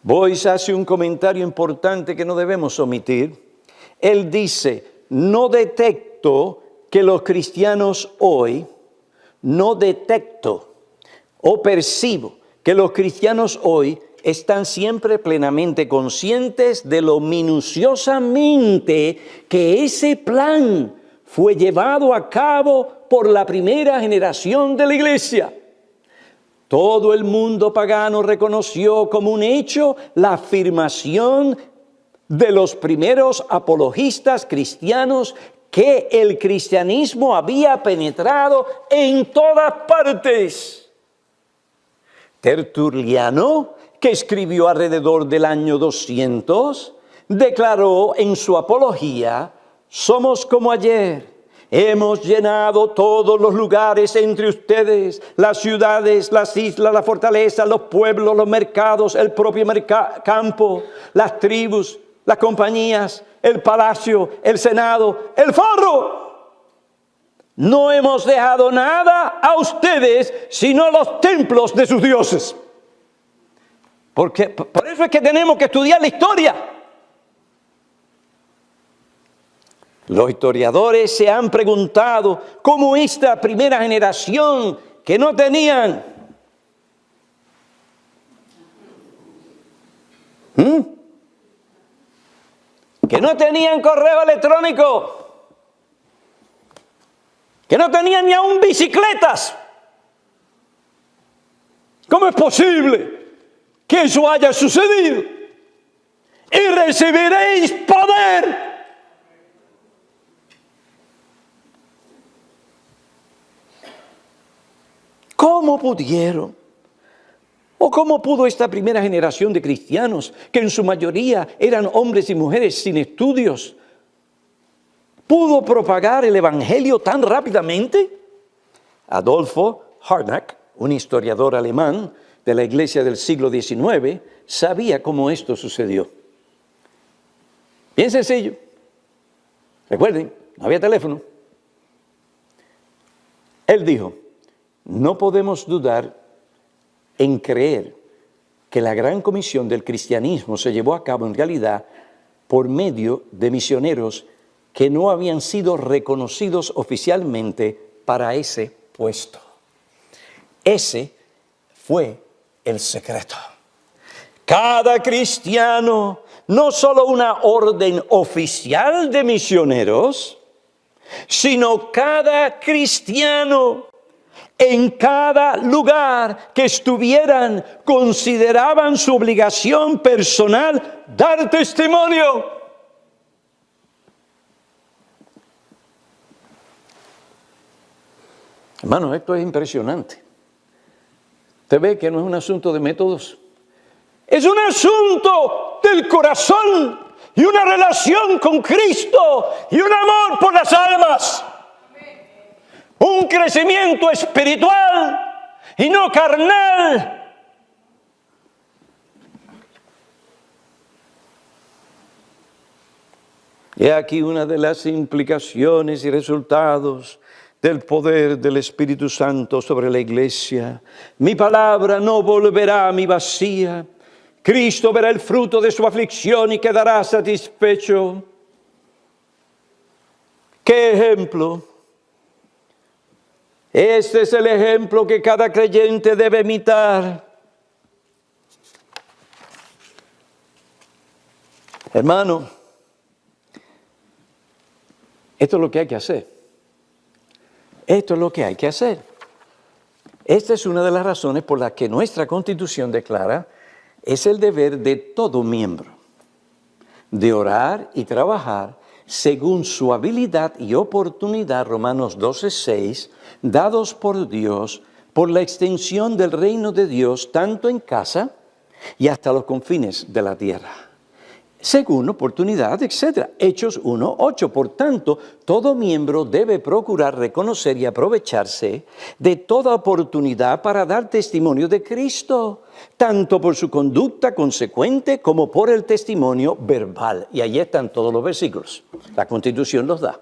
Boyce hace un comentario importante que no debemos omitir. Él dice, no detecto que los cristianos hoy, percibo que los cristianos hoy están siempre plenamente conscientes de lo minuciosamente que ese plan fue llevado a cabo por la primera generación de la iglesia. Todo el mundo pagano reconoció como un hecho la afirmación de los primeros apologistas cristianos que el cristianismo había penetrado en todas partes. Tertuliano, que escribió alrededor del año 200, declaró en su apología: somos como ayer, hemos llenado todos los lugares entre ustedes, las ciudades, las islas, la fortaleza, los pueblos, los mercados, el propio campo, las tribus, las compañías, el palacio, el senado, el foro. No hemos dejado nada a ustedes, sino los templos de sus dioses. Porque, por eso es que tenemos que estudiar la historia. Los historiadores se han preguntado cómo esta primera generación que no tenían correo electrónico, que no tenían ni aún bicicletas. ¿Cómo es posible que eso haya sucedido? Y recibiréis poder. ¿Cómo pudieron? ¿O cómo pudo esta primera generación de cristianos, que en su mayoría eran hombres y mujeres sin estudios, pudo propagar el evangelio tan rápidamente? Adolfo Harnack, un historiador alemán de la iglesia del siglo XIX, sabía cómo esto sucedió. Bien sencillo. Recuerden, no había teléfono. Él dijo: no podemos dudar en creer que la gran comisión del cristianismo se llevó a cabo en realidad por medio de misioneros que no habían sido reconocidos oficialmente para ese puesto. Ese fue el secreto. Cada cristiano, no solo una orden oficial de misioneros, sino cada cristiano en cada lugar que estuvieran, consideraban su obligación personal dar testimonio. Hermano, esto es impresionante. Usted ve que no es un asunto de métodos. Es un asunto del corazón y una relación con Cristo y un amor por las almas. Un crecimiento espiritual y no carnal. Y aquí una de las implicaciones y resultados del poder del Espíritu Santo sobre la iglesia. Mi palabra no volverá a mí vacía. Cristo verá el fruto de su aflicción y quedará satisfecho. ¿Qué ejemplo? Este es el ejemplo que cada creyente debe imitar. Hermano, esto es lo que hay que hacer. Esto es lo que hay que hacer. Esta es una de las razones por las que nuestra Constitución declara: es el deber de todo miembro de orar y trabajar según su habilidad y oportunidad, Romanos 12:6, dados por Dios, por la extensión del reino de Dios, tanto en casa y hasta los confines de la tierra. Según oportunidad, etc. Hechos 1:8. Por tanto, todo miembro debe procurar reconocer y aprovecharse de toda oportunidad para dar testimonio de Cristo, tanto por su conducta consecuente como por el testimonio verbal. Y ahí están todos los versículos. La Constitución los da.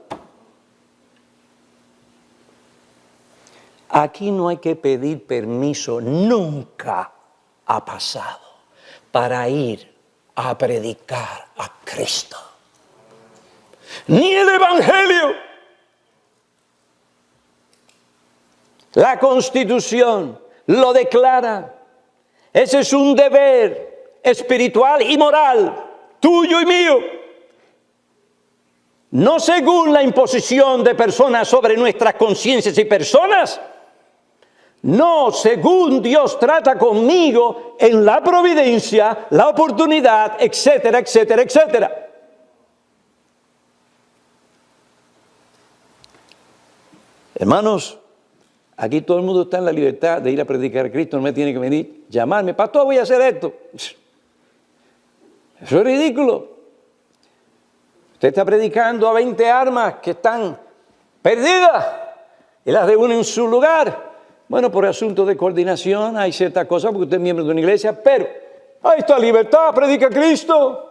Aquí no hay que pedir permiso, nunca ha pasado, para ir a predicar a Cristo. Ni el Evangelio. La Constitución lo declara. Ese es un deber espiritual y moral, tuyo y mío. No según la imposición de personas sobre nuestras conciencias y personas. No, según Dios trata conmigo en la providencia, la oportunidad, etcétera, etcétera, etcétera. Hermanos, aquí todo el mundo está en la libertad de ir a predicar a Cristo, no me tiene que venir, llamarme, pastor, voy a hacer esto. Eso es ridículo. Usted está predicando a 20 almas que están perdidas y las reúne en su lugar. Bueno, por asunto de coordinación hay ciertas cosas porque usted es miembro de una iglesia, pero ahí está libertad, predica a Cristo.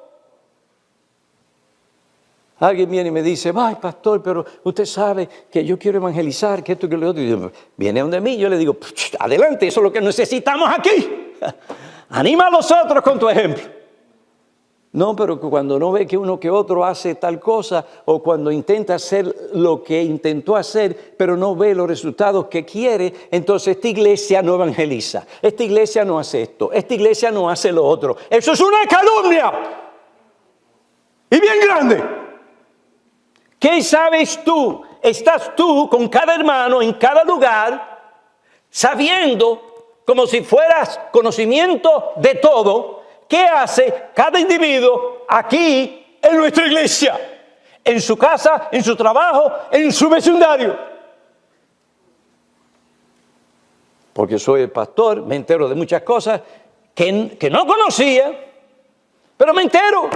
Alguien viene y me dice, ay, pastor, pero usted sabe que yo quiero evangelizar, que esto, que lo otro. Y yo, viene donde mí, yo le digo, adelante, eso es lo que necesitamos aquí. Anima a los otros con tu ejemplo. No, pero cuando no ve que uno que otro hace tal cosa, o cuando intenta hacer lo que intentó hacer, pero no ve los resultados que quiere, entonces esta iglesia no evangeliza, esta iglesia no hace esto, esta iglesia no hace lo otro. Eso es una calumnia. Y bien grande. ¿Qué sabes tú? Estás tú con cada hermano en cada lugar, sabiendo como si fueras conocimiento de todo, qué hace cada individuo aquí en nuestra iglesia, en su casa, en su trabajo, en su vecindario. Porque soy el pastor, me entero de muchas cosas que no conocía, pero me entero.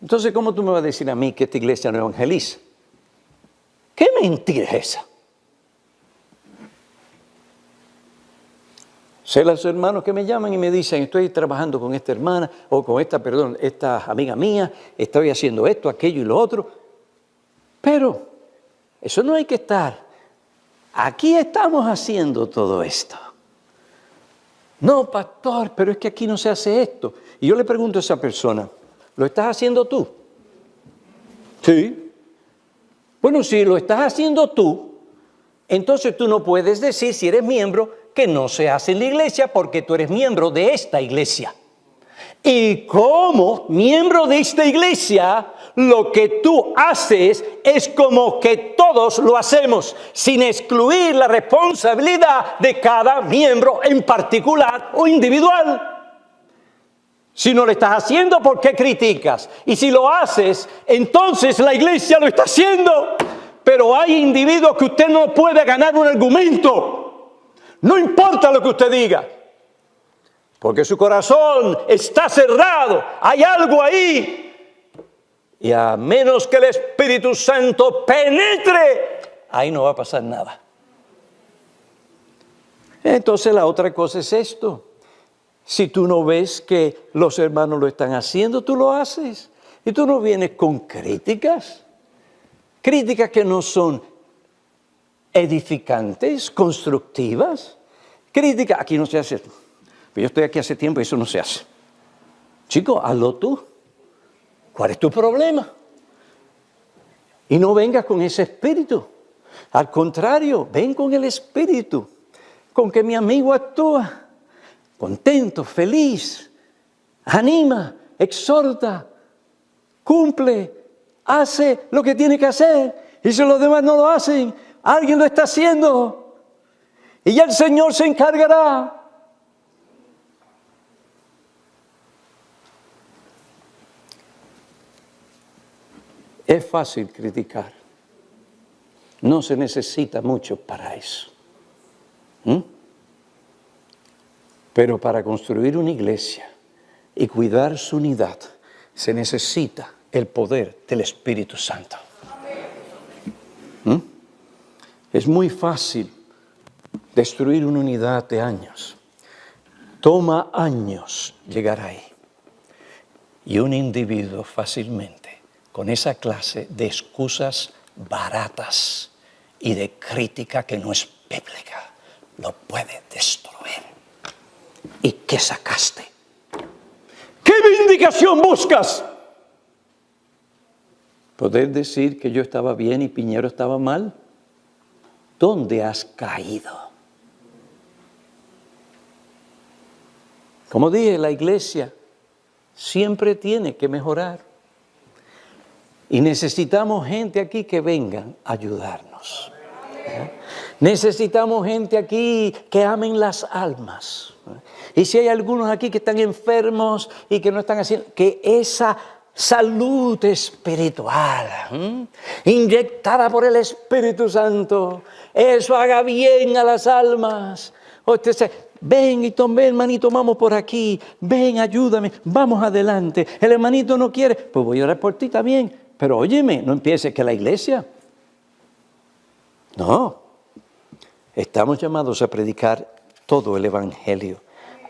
Entonces, ¿cómo tú me vas a decir a mí que esta iglesia no evangeliza? ¿Qué mentira es esa? Sé los hermanos que me llaman y me dicen, estoy trabajando con esta hermana, o con esta amiga mía, estoy haciendo esto, aquello y lo otro. Pero eso no hay que estar. Aquí estamos haciendo todo esto. No, pastor, pero es que aquí no se hace esto. Y yo le pregunto a esa persona, ¿lo estás haciendo tú? Sí. Bueno, si lo estás haciendo tú, entonces tú no puedes decir, si eres miembro, que no se hace en la iglesia porque tú eres miembro de esta iglesia. Y como miembro de esta iglesia, lo que tú haces es como que todos lo hacemos, sin excluir la responsabilidad de cada miembro en particular o individual. Si no lo estás haciendo, ¿por qué criticas? Y si lo haces, entonces la iglesia lo está haciendo. Pero hay individuos que usted no puede ganar un argumento. No importa lo que usted diga, porque su corazón está cerrado, hay algo ahí. Y a menos que el Espíritu Santo penetre, ahí no va a pasar nada. Entonces la otra cosa es esto. Si tú no ves que los hermanos lo están haciendo, tú lo haces. Y tú no vienes con críticas. Críticas que no son edificantes, constructivas. Crítica, aquí no se hace. Pero yo estoy aquí hace tiempo y eso no se hace. Chico, hazlo tú. ¿Cuál es tu problema? Y no vengas con ese espíritu. Al contrario, ven con el espíritu, con que mi amigo actúa, contento, feliz, anima, exhorta, cumple, hace lo que tiene que hacer. Y si los demás no lo hacen, alguien lo está haciendo y ya el Señor se encargará. Es fácil criticar. No se necesita mucho para eso. Pero para construir una iglesia y cuidar su unidad, se necesita el poder del Espíritu Santo. Es muy fácil destruir una unidad de años. Toma años llegar ahí. Y un individuo fácilmente, con esa clase de excusas baratas y de crítica que no es bíblica, lo puede destruir. ¿Y qué sacaste? ¿Qué vindicación buscas? ¿Poder decir que yo estaba bien y Piñero estaba mal? ¿Dónde has caído? Como dije, la iglesia siempre tiene que mejorar. Y necesitamos gente aquí que vengan a ayudarnos. Necesitamos gente aquí que amen las almas. Y si hay algunos aquí que están enfermos y que no están haciendo, que esa salud espiritual, inyectada por el Espíritu Santo. Eso haga bien a las almas. Usted dice, ven y tome, hermanito, vamos por aquí. Ven, ayúdame, vamos adelante. El hermanito no quiere, pues voy a orar por ti también. Pero óyeme, no empieces que la iglesia. No, estamos llamados a predicar todo el Evangelio.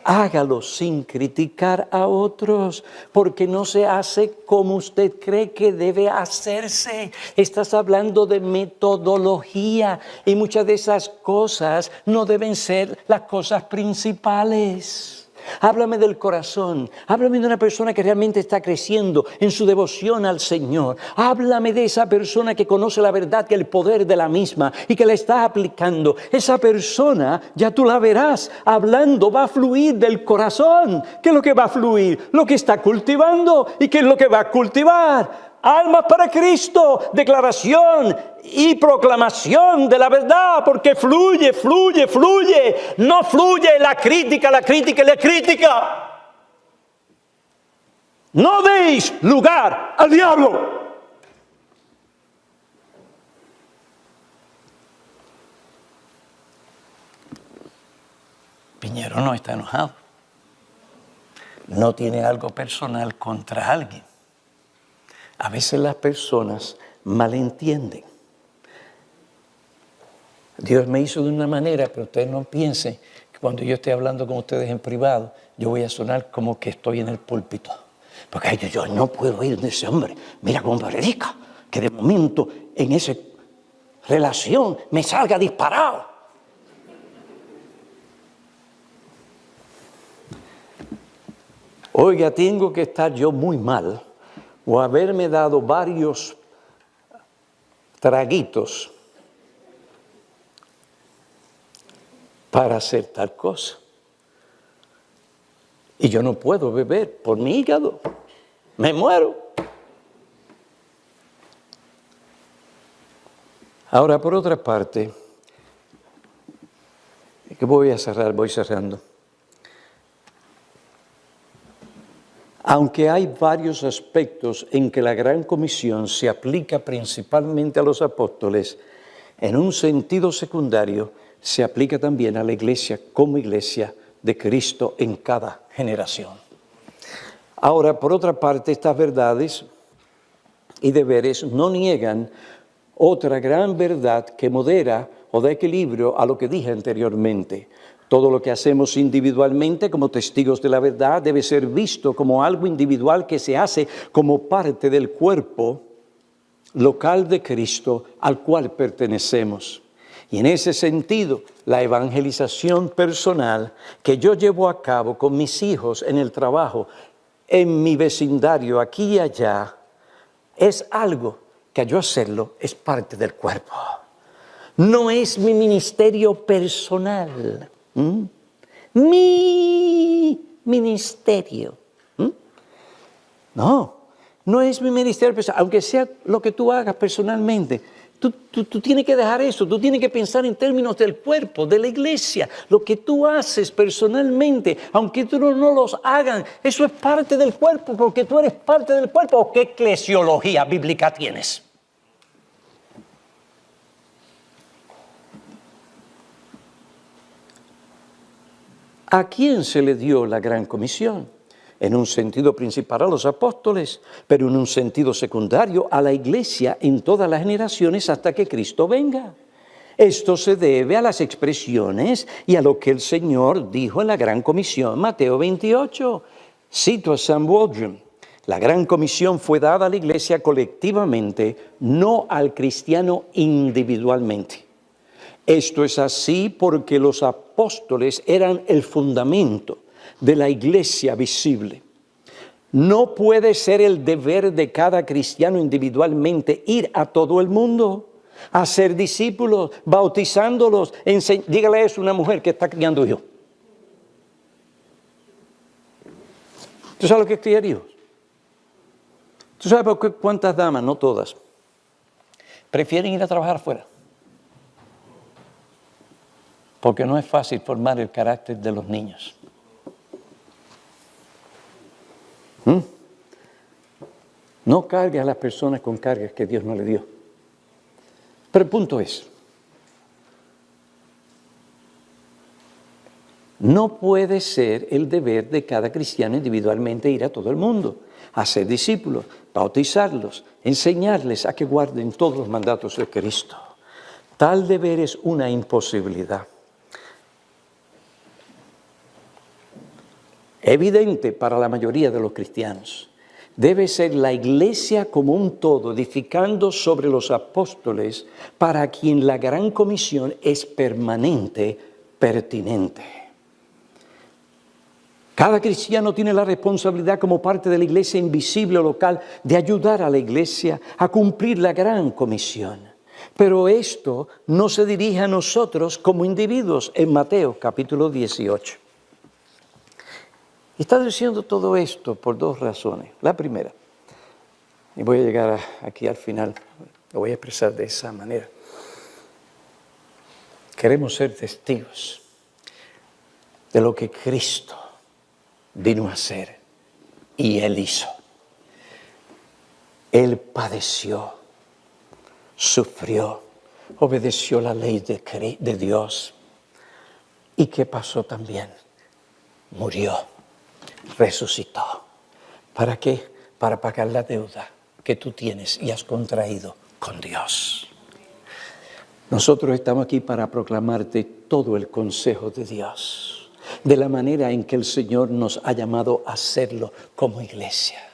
Hágalo sin criticar a otros, porque no se hace como usted cree que debe hacerse. Estás hablando de metodología y muchas de esas cosas no deben ser las cosas principales. Háblame del corazón, háblame de una persona que realmente está creciendo en su devoción al Señor. Háblame de esa persona que conoce la verdad y el poder de la misma y que la está aplicando. Esa persona, ya tú la verás, hablando, va a fluir del corazón. ¿Qué es lo que va a fluir? Lo que está cultivando. ¿Y qué es lo que va a cultivar? Almas para Cristo, declaración y proclamación de la verdad, porque fluye, fluye, fluye. No fluye la crítica y la crítica. No deis lugar al diablo. Piñero no está enojado. No tiene algo personal contra alguien. A veces las personas malentienden. Dios me hizo de una manera, pero ustedes no piensen que cuando yo esté hablando con ustedes en privado, yo voy a sonar como que estoy en el púlpito. Porque yo no puedo ir de ese hombre. Mira cómo predica, que de momento en esa relación me salga disparado. Oiga, tengo que estar yo muy mal o haberme dado varios traguitos para hacer tal cosa. Y yo no puedo beber por mi hígado. Me muero. Ahora, por otra parte, que voy cerrando. Aunque hay varios aspectos en que la Gran Comisión se aplica principalmente a los apóstoles, en un sentido secundario se aplica también a la iglesia como iglesia de Cristo en cada generación. Ahora, por otra parte, estas verdades y deberes no niegan otra gran verdad que modera o da equilibrio a lo que dije anteriormente. Todo lo que hacemos individualmente como testigos de la verdad debe ser visto como algo individual que se hace como parte del cuerpo local de Cristo al cual pertenecemos. Y en ese sentido, la evangelización personal que yo llevo a cabo con mis hijos en el trabajo, en mi vecindario, aquí y allá, es algo que al yo hacerlo es parte del cuerpo. No es mi ministerio personal. Mi ministerio. No es mi ministerio personal, aunque sea lo que tú hagas personalmente. Tú tienes que dejar eso, tú tienes que pensar en términos del cuerpo, de la iglesia. Lo que tú haces personalmente, aunque tú no los hagan, eso es parte del cuerpo, porque tú eres parte del cuerpo. ¿O qué eclesiología bíblica tienes? ¿A quién se le dio la Gran Comisión? En un sentido principal a los apóstoles, pero en un sentido secundario a la iglesia en todas las generaciones hasta que Cristo venga. Esto se debe a las expresiones y a lo que el Señor dijo en la Gran Comisión, Mateo 28. Cito a Sam Waldron. La Gran Comisión fue dada a la iglesia colectivamente, no al cristiano individualmente. Esto es así porque los apóstoles eran el fundamento de la iglesia visible. No puede ser el deber de cada cristiano individualmente ir a todo el mundo, a ser discípulos, bautizándolos. Dígale eso a una mujer que está criando hijos. ¿Tú sabes lo que es criar hijos? ¿Tú sabes por qué cuántas damas, no todas, prefieren ir a trabajar afuera? Porque no es fácil formar el carácter de los niños. No cargue a las personas con cargas que Dios no le dio. Pero el punto es, no puede ser el deber de cada cristiano individualmente ir a todo el mundo, hacer discípulos, bautizarlos, enseñarles a que guarden todos los mandatos de Cristo. Tal deber es una imposibilidad. Evidente para la mayoría de los cristianos. Debe ser la iglesia como un todo, edificando sobre los apóstoles, para quien la gran comisión es permanente, pertinente. Cada cristiano tiene la responsabilidad como parte de la iglesia invisible o local de ayudar a la iglesia a cumplir la gran comisión. Pero esto no se dirige a nosotros como individuos en Mateo capítulo 18. Está diciendo todo esto por dos razones. La primera, y voy a llegar aquí al final, lo voy a expresar de esa manera. Queremos ser testigos de lo que Cristo vino a hacer y Él hizo. Él padeció, sufrió, obedeció la ley de Dios. ¿Y qué pasó también? Murió. Resucitó. ¿Para qué? Para pagar la deuda que tú tienes y has contraído con Dios. Nosotros estamos aquí para proclamarte todo el consejo de Dios, de la manera en que el Señor nos ha llamado a hacerlo como iglesia.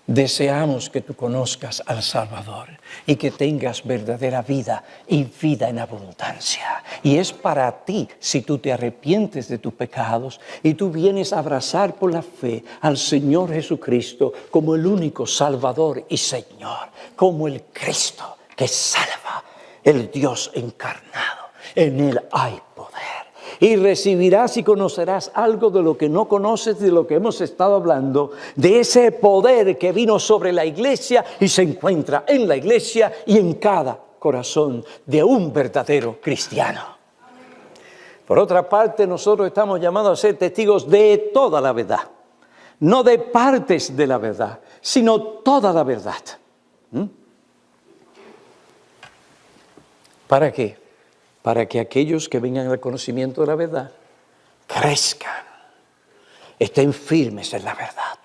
Deseamos que tú conozcas al Salvador y que tengas verdadera vida y vida en abundancia. Y es para ti si tú te arrepientes de tus pecados y tú vienes a abrazar por la fe al Señor Jesucristo como el único Salvador y Señor, como el Cristo que salva, el Dios encarnado. En Él hay poder. Y recibirás y conocerás algo de lo que no conoces, de lo que hemos estado hablando, de ese poder que vino sobre la iglesia y se encuentra en la iglesia y en cada corazón de un verdadero cristiano. Por otra parte, nosotros estamos llamados a ser testigos de toda la verdad, no de partes de la verdad, sino toda la verdad. ¿Para qué? Para que aquellos que vengan al conocimiento de la verdad crezcan, estén firmes en la verdad.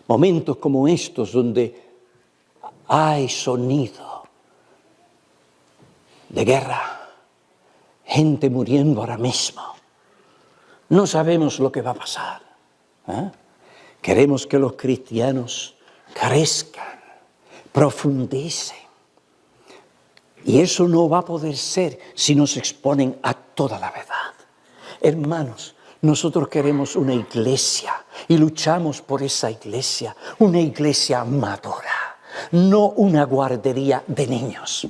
Momentos como estos donde hay sonido de guerra, gente muriendo ahora mismo. No sabemos lo que va a pasar. Queremos que los cristianos crezcan, profundicen. Y eso no va a poder ser si nos exponen a toda la verdad. Hermanos, nosotros queremos una iglesia y luchamos por esa iglesia, una iglesia madura, no una guardería de niños.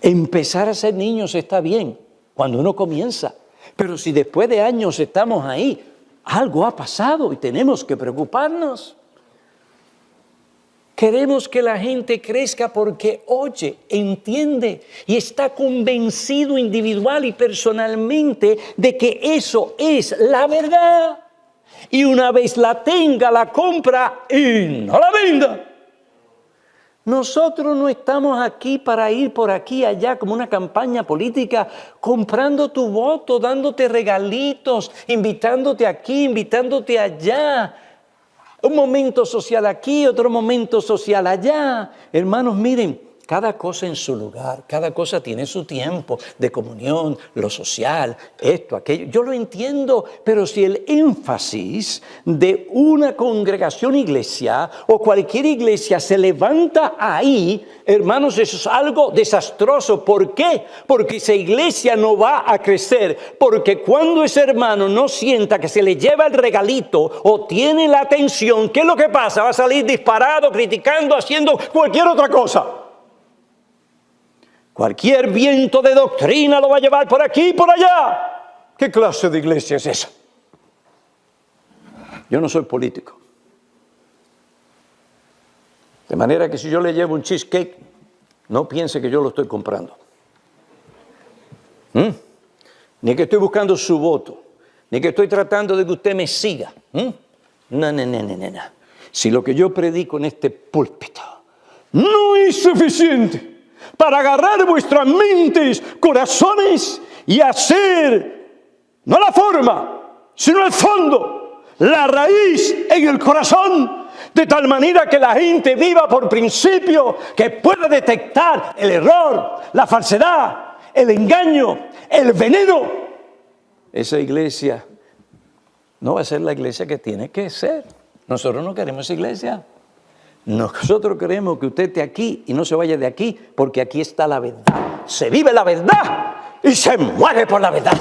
Empezar a ser niños está bien cuando uno comienza, pero si después de años estamos ahí, algo ha pasado y tenemos que preocuparnos. Queremos que la gente crezca porque oye, entiende y está convencido individual y personalmente de que eso es la verdad. Y una vez la tenga, la compra y no la venda. Nosotros no estamos aquí para ir por aquí y allá como una campaña política, comprando tu voto, dándote regalitos, invitándote aquí, invitándote allá. Un momento social aquí, otro momento social allá. Hermanos, miren, cada cosa en su lugar, cada cosa tiene su tiempo de comunión, lo social, esto, aquello. Yo lo entiendo, pero si el énfasis de una congregación iglesia o cualquier iglesia se levanta ahí, hermanos, eso es algo desastroso. ¿Por qué? Porque esa iglesia no va a crecer. Porque cuando ese hermano no sienta que se le lleva el regalito o tiene la atención, ¿qué es lo que pasa? Va a salir disparado, criticando, haciendo cualquier otra cosa. Cualquier viento de doctrina lo va a llevar por aquí y por allá. ¿Qué clase de iglesia es esa? Yo no soy político. De manera que si yo le llevo un cheesecake, no piense que yo lo estoy comprando. Ni que estoy buscando su voto, ni que estoy tratando de que usted me siga. No. Si lo que yo predico en este púlpito no es suficiente para agarrar vuestras mentes, corazones y hacer, no la forma, sino el fondo, la raíz en el corazón, de tal manera que la gente viva por principio, que pueda detectar el error, la falsedad, el engaño, el veneno. Esa iglesia no va a ser la iglesia que tiene que ser. Nosotros no queremos esa iglesia. Nosotros queremos que usted esté aquí y no se vaya de aquí, porque aquí está la verdad. Se vive la verdad y se muere por la verdad.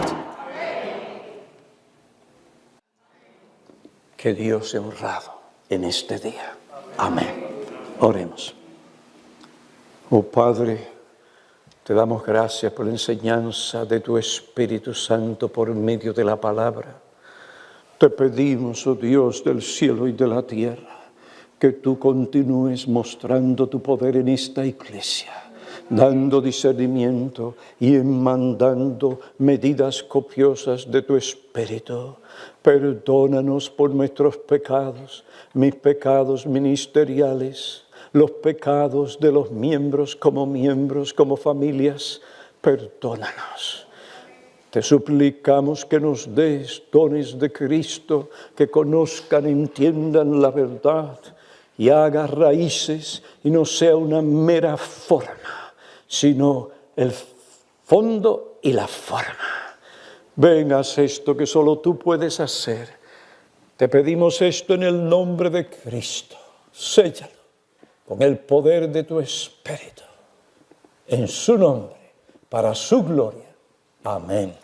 Que Dios sea honrado en este día. Amén. Oremos. Oh Padre, te damos gracias por la enseñanza de tu Espíritu Santo por medio de la palabra. Te pedimos, oh Dios del cielo y de la tierra, que tú continúes mostrando tu poder en esta iglesia, dando discernimiento y mandando medidas copiosas de tu Espíritu. Perdónanos por nuestros pecados, mis pecados ministeriales, los pecados de los miembros, como familias. Perdónanos. Te suplicamos que nos des dones de Cristo, que conozcan, entiendan la verdad y haga raíces y no sea una mera forma, sino el fondo y la forma. Ven, haz esto que solo tú puedes hacer. Te pedimos esto en el nombre de Cristo. Séllalo con el poder de tu Espíritu. En su nombre, para su gloria. Amén.